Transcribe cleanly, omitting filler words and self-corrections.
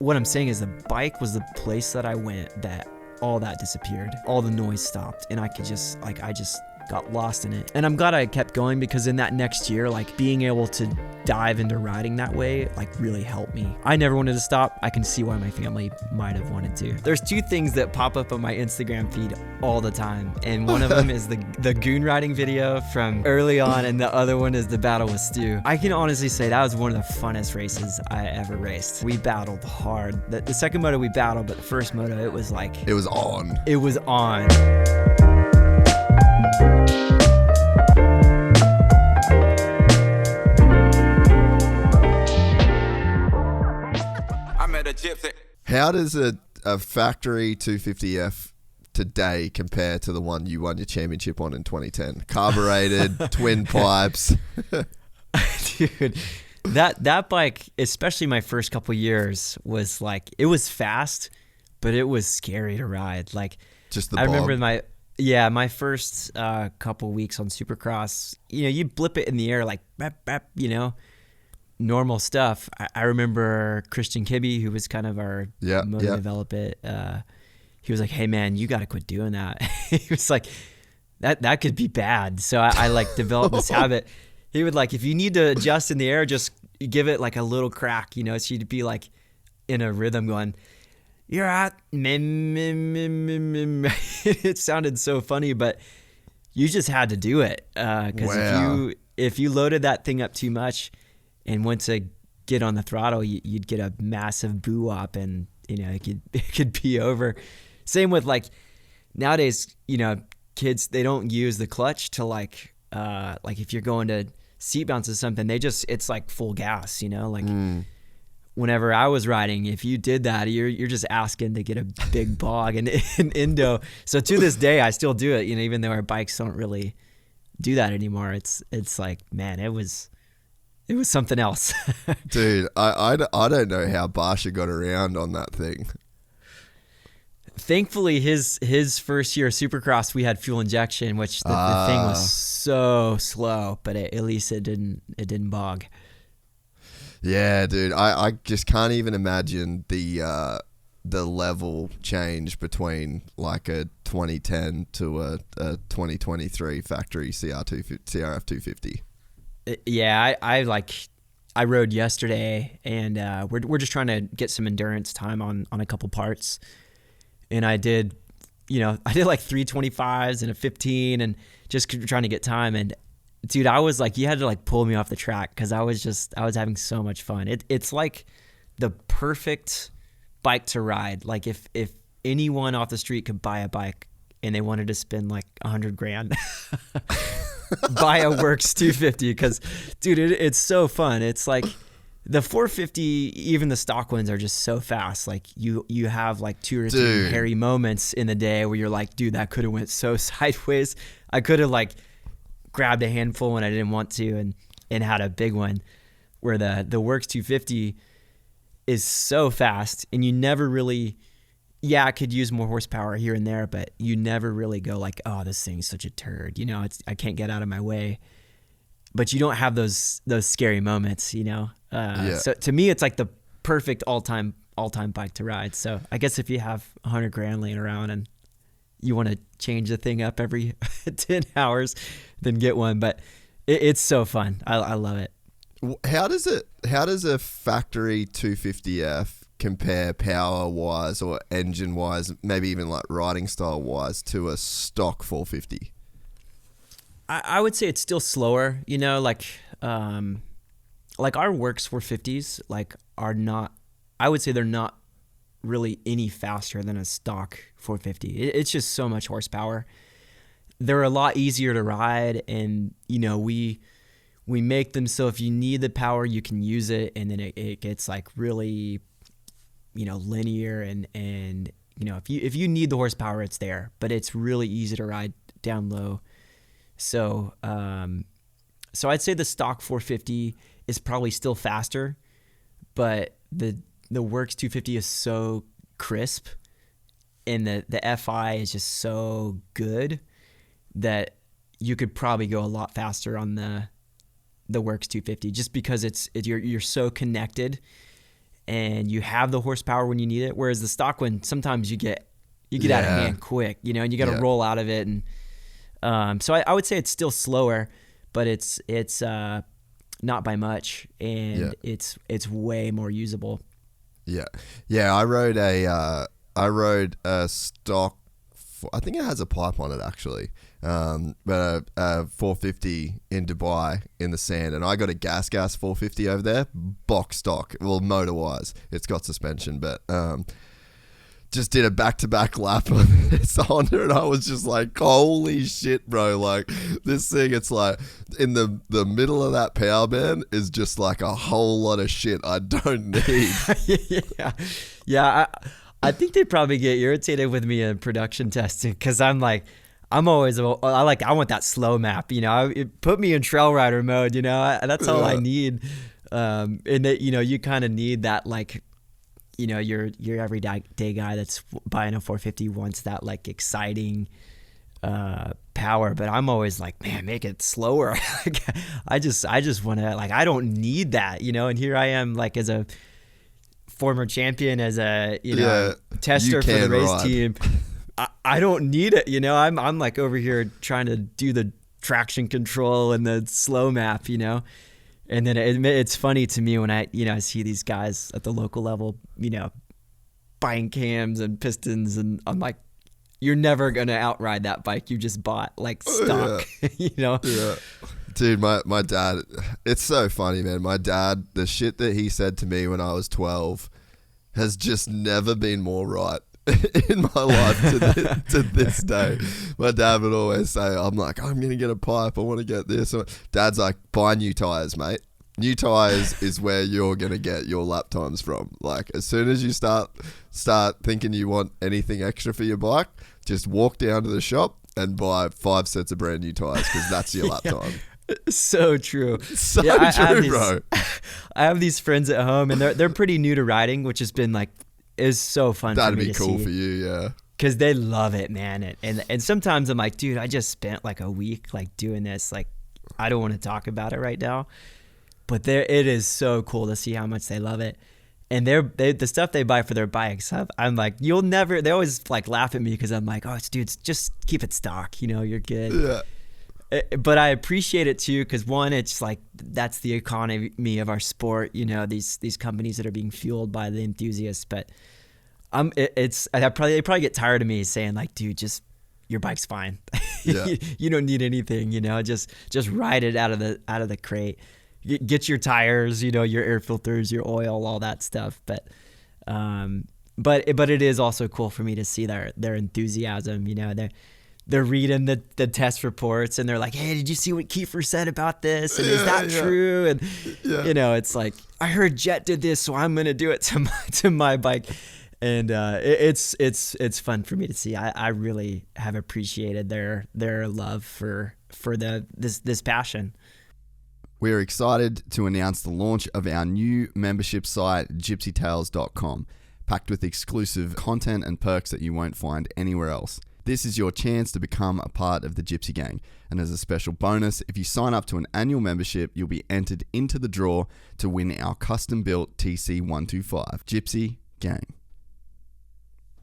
What I'm saying is the bike was the place that I went that all that disappeared. All the noise stopped and I just got lost in it. And I'm glad I kept going, because in that next year, like being able to dive into riding that way, like really helped me. I never wanted to stop. I can see why my family might have wanted to. There's two things that pop up on my Instagram feed all the time. And one of them is the goon riding video from early on, and the other one is the battle with Stu. I can honestly say that was one of the funnest races I ever raced. We battled hard. The second moto we battled, but the first moto, it was like... It was on. It was on. How does a factory 250F today compare to the one you won your championship on in 2010? Carbureted, twin pipes. Dude, that bike, especially my first couple years, was like, it was fast, but it was scary to ride. Like, just the I bob. remember my first couple weeks on Supercross, you blip it in the air like bap, bap, normal stuff. I remember Christian Kibbe, who was kind of our motor develop it. He was like, "Hey man, you got to quit doing that." He was like, that could be bad. So I like developed this habit. He would like, if you need to adjust in the air, just give it like a little crack, so you'd be like in a rhythm going, "You're at mim, mim, mim, mim, mim." It sounded so funny, but you just had to do it. Because if you loaded that thing up too much and went to get on the throttle, you'd get a massive boo-op, and it could be over. Same with like nowadays, kids, they don't use the clutch to like if you're going to seat bounce or something, it's like full gas, Whenever I was riding, if you did that, you're just asking to get a big bog and Indo. So to this day, I still do it, even though our bikes don't really do that anymore. It's like, man, it was something else. Dude, I don't know how Barsha got around on that thing. Thankfully, his first year of Supercross, we had fuel injection, which the thing was so slow, but at least it didn't bog. Yeah, dude, I just can't even imagine the level change between like a 2010 to a 2023 factory CRF 250. Yeah, I rode yesterday, and we're just trying to get some endurance time on a couple parts, and I did like 325s and a 15, and just trying to get time. And dude, I was like, you had to like pull me off the track, because I was having so much fun. It's like the perfect bike to ride. Like if anyone off the street could buy a bike and they wanted to spend like $100,000, buy a Works 250, because dude, it's so fun. It's like the 450, even the stock ones are just so fast. Like you have like two or three hairy moments in the day where you're like, dude, that could have went so sideways. I could have like grabbed a handful when I didn't want to, and had a big one. Where the Works 250 is so fast, and you never really, it could use more horsepower here and there, but you never really go like, oh, this thing's such a turd, I can't get out of my way. But you don't have those scary moments, So to me, it's like the perfect all-time bike to ride. So I guess if you have $100,000 laying around and you want to change the thing up every 10 hours, then get one. But it's so fun. I love it. How does a factory 250F compare power-wise or engine-wise, maybe even like riding style-wise, to a stock 450? I would say it's still slower, like our Works 450s are not, I would say they're not really any faster than a stock 450. It's just so much horsepower. They're a lot easier to ride, and we make them so if you need the power, you can use it, and then it gets like really linear, and if you need the horsepower, it's there, but it's really easy to ride down low. So I'd say the stock 450 is probably still faster, but the Works 250 is so crisp, and the FI is just so good that you could probably go a lot faster on the Works 250, just because you're so connected, and you have the horsepower when you need it. Whereas the stock one, sometimes you get out of hand quick, you know, and you got to roll out of it. And so I would say it's still slower, but it's not by much, and it's way more usable. Yeah. I rode a stock. I think it has a pipe on it actually, but a 450 in Dubai in the sand, and I got a gas 450 over there, box stock. Well, motor wise, it's got suspension, but just did a back-to-back lap on this Honda, and I was just like, holy shit, bro. Like, this thing, it's like, in the middle of that power band is just like a whole lot of shit I don't need. Yeah. I think they probably get irritated with me in production testing, because I'm like, I want that slow map, you know. It put me in trail rider mode, you know. That's all I need. And that, you know, you kind of need that, like, you know, your everyday guy that's buying a 450 wants that like exciting power, but I'm always like, man, make it slower. I just want to, like, I don't need that, you know. And here I am, like, as a former champion, as a, you know, tester for the race team. I don't need it, you know. I'm like over here trying to do the traction control and the slow map, you know. And then it's funny to me when I see these guys at the local level, you know, buying cams and pistons, and I'm like, you're never gonna outride that bike you just bought, like, stock. You know. Yeah. Dude, my dad, it's so funny, man. My dad, the shit that he said to me when I was 12 has just never been more right in my life to this day. My dad would always say, I'm like, I'm going to get a pipe. I want to get this. Dad's like, buy new tires, mate. New tires is where you're going to get your lap times from. Like, as soon as you start thinking you want anything extra for your bike, just walk down to the shop and buy 5 sets of brand new tires, because that's your lap time. So true. So true, bro. I have these friends at home, and they're pretty new to riding, which has been like, is so fun. That'd for me be to cool see. for you, yeah. Because they love it, man. And sometimes I'm like, dude, I just spent like a week like doing this. Like, I don't want to talk about it right now, but it is so cool to see how much they love it. And the stuff they buy for their bikes, I'm like, you'll never. They always like laugh at me because I'm like, oh, dude, just keep it stock. You know, you're good. Yeah. But I appreciate it too, because one, it's like, that's the economy of our sport. You know, these companies that are being fueled by the enthusiasts. But they probably get tired of me saying like, dude, just, your bike's fine. Yeah. You don't need anything. You know, just ride it out of the crate. Get your tires, you know, your air filters, your oil, all that stuff. But it is also cool for me to see their enthusiasm. You know, they're reading the test reports, and they're like, hey, did you see what Kiefer said about this? And is that true? And you know, it's like, I heard Jet did this, so I'm gonna do it to my bike. And it's fun for me to see. I really have appreciated their love for this passion. We're excited to announce the launch of our new membership site, GypsyTales.com, packed with exclusive content and perks that you won't find anywhere else. This is your chance to become a part of the Gypsy Gang. And as a special bonus, if you sign up to an annual membership, you'll be entered into the draw to win our custom-built TC125. Gypsy Gang.